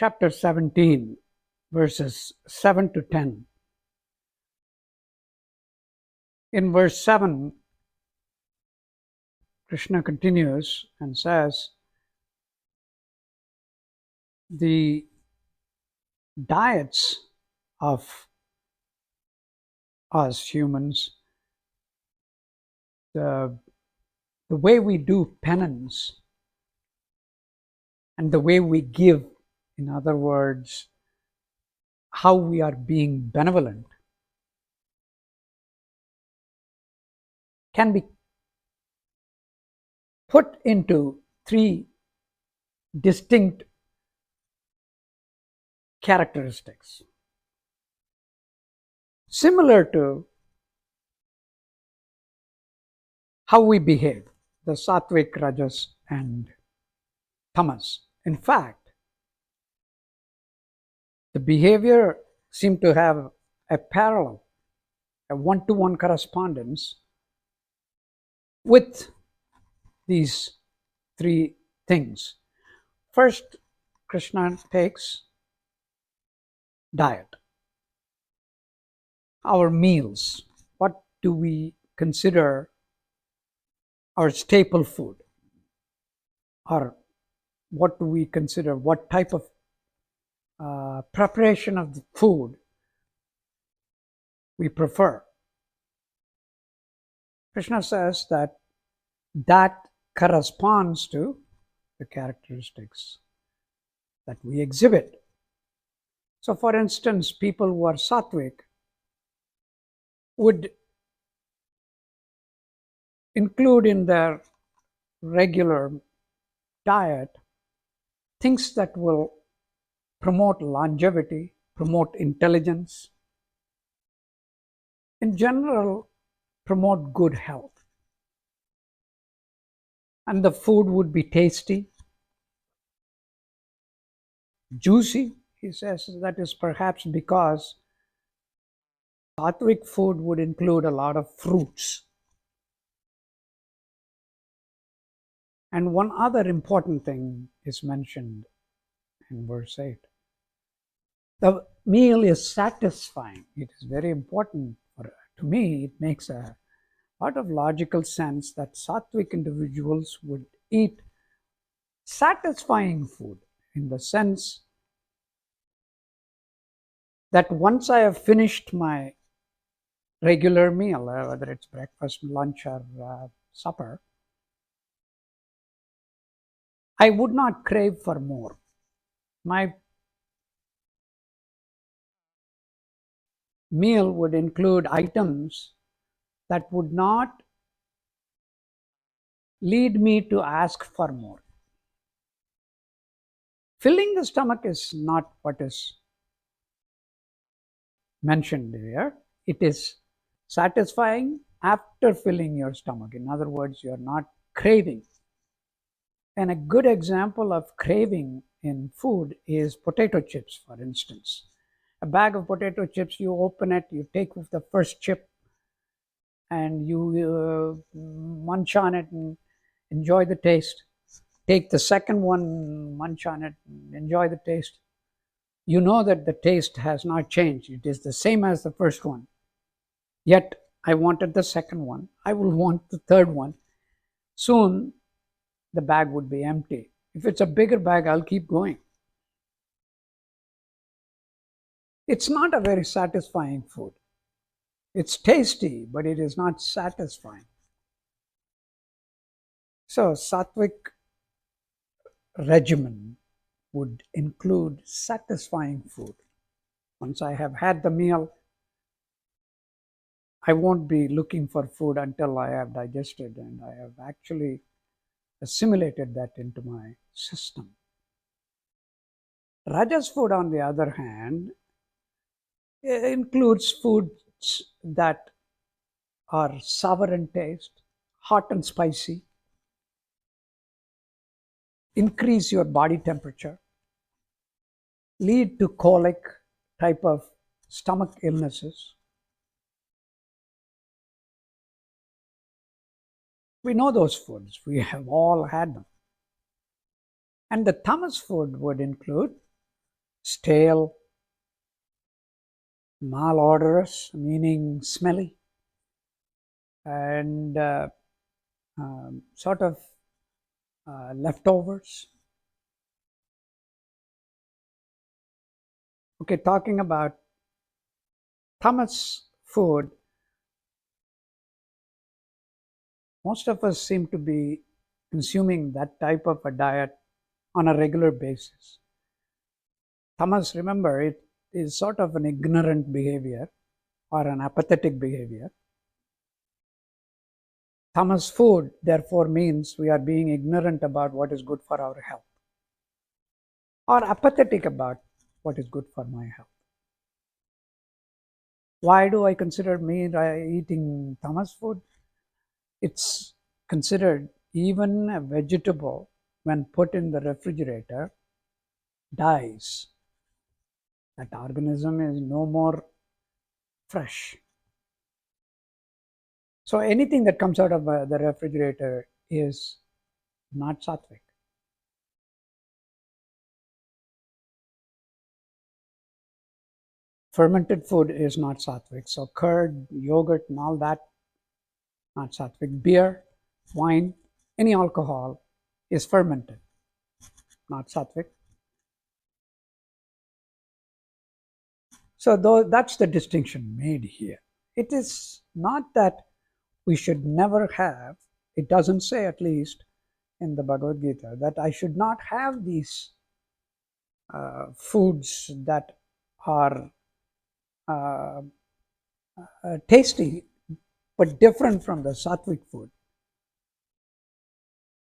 chapter 17, verses 7 to 10. In verse 7, Krishna continues and says, the diets of us humans, the way we do penance and the way we give, in other words, how we are being benevolent, can be put into three distinct characteristics, similar to how we behave, the Saatvic, Rajas, and Tamas. In fact, the behavior seemed to have a parallel, a one-to-one correspondence with these three things. First, Krishna takes diet, our meals. What do we consider our staple food? Or what do we consider, what type of preparation of the food we prefer? Krishna says that corresponds to the characteristics that we exhibit. So, for instance, people who are Saatvic would include in their regular diet things that will promote longevity, promote intelligence, in general, promote good health. And the food would be tasty, juicy. He says that is perhaps because Sattvic food would include a lot of fruits. And one other important thing is mentioned in verse 8. The meal is satisfying. It is very important to me. It makes a lot of logical sense that Sattvic individuals would eat satisfying food, in the sense that once I have finished my regular meal, whether it's breakfast, lunch, or supper, I would not crave for more. My meal would include items that would not lead me to ask for more. Filling the stomach is not what is mentioned here. It is satisfying after filling your stomach. In other words, you are not craving. And a good example of craving in food is potato chips, for instance. A bag of potato chips, you open it, you take the first chip, and you munch on it and enjoy the taste. Take the second one, munch on it, and enjoy the taste. You know that the taste has not changed. It is the same as the first one. Yet, I wanted the second one. I will want the third one. Soon, the bag would be empty. If it's a bigger bag, I'll keep going. It's not a very satisfying food. It's tasty, but it is not satisfying. So, Sattvic regimen would include satisfying food. Once I have had the meal, I won't be looking for food until I have digested and I have actually assimilated that into my system. Rajas food, on the other hand, includes foods that are sour in taste, hot and spicy, increase your body temperature, lead to colic type of stomach illnesses. We know those foods. We have all had them. And the tamas food would include stale, malodorous, meaning smelly, and sort of leftovers. Okay, talking about tamas food, most of us seem to be consuming that type of a diet on a regular basis. Tamas, remember, it is sort of an ignorant behavior or an apathetic behavior. Tamas food, therefore, means we are being ignorant about what is good for our health or apathetic about what is good for my health. Why do I consider me eating tamas food? It's considered even a vegetable, when put in the refrigerator, dies. That organism is no more fresh. So anything that comes out of the refrigerator is not sattvic. Fermented food is not sattvic. So curd, yogurt, and all that, not sattvic. Beer, wine, any alcohol is fermented, not sattvic. So that's the distinction made here. It is not that we should never have, it doesn't say, at least in the Bhagavad Gita, that I should not have these foods that are tasty but different from the sattvic food.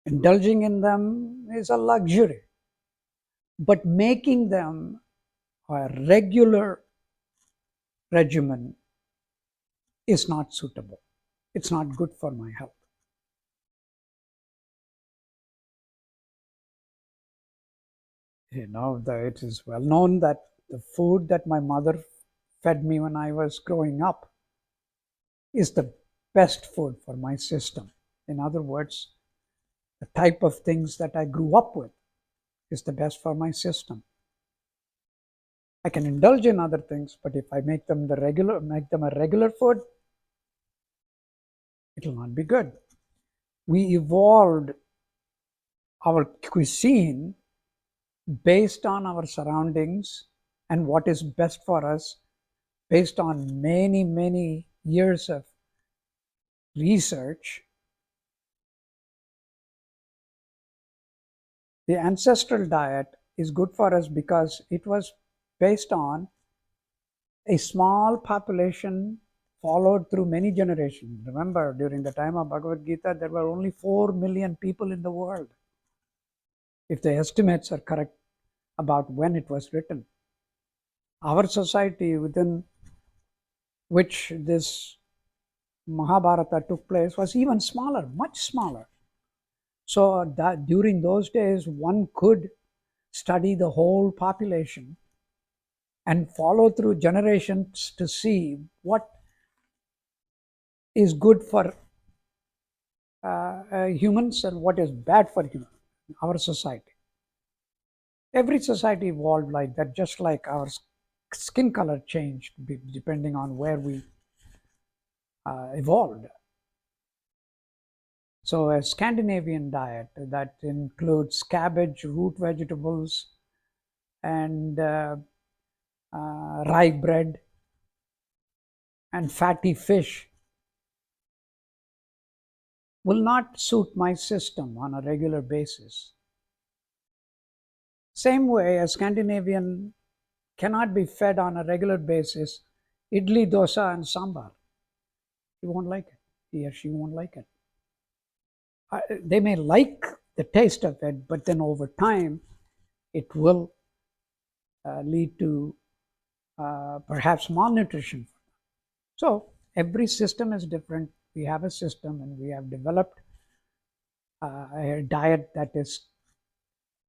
Indulging in them is a luxury, but making them a regular regimen is not suitable. It's not good for my health. It is well known that the food that my mother fed me when I was growing up is the best food for my system. In other words, the type of things that I grew up with is the best for my system. I can indulge in other things, but if I make them a regular food, it will not be good. We evolved our cuisine based on our surroundings and what is best for us, based on many, many years of research. The ancestral diet is good for us because it was based on a small population followed through many generations. Remember, during the time of Bhagavad Gita, there were only 4 million people in the world, if the estimates are correct about when it was written. Our society within which this Mahabharata took place was even smaller, much smaller. So that during those days, one could study the whole population and follow through generations to see what is good for humans and what is bad for humans, our society. Every society evolved like that, just like our skin color changed depending on where we evolved. So a Scandinavian diet that includes cabbage, root vegetables, and rye bread and fatty fish will not suit my system on a regular basis. Same way, a Scandinavian cannot be fed on a regular basis idly, dosa, and sambar. He won't like it. He or she won't like it. They may like the taste of it, but then over time, it will lead to perhaps malnutrition. So every system is different. We have a system and we have developed a diet that is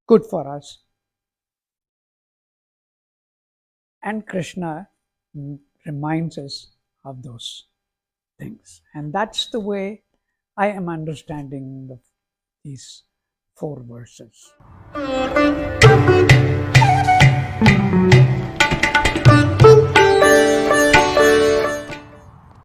good for us. And Krishna reminds us of those things. And that's the way I am understanding these 4 verses.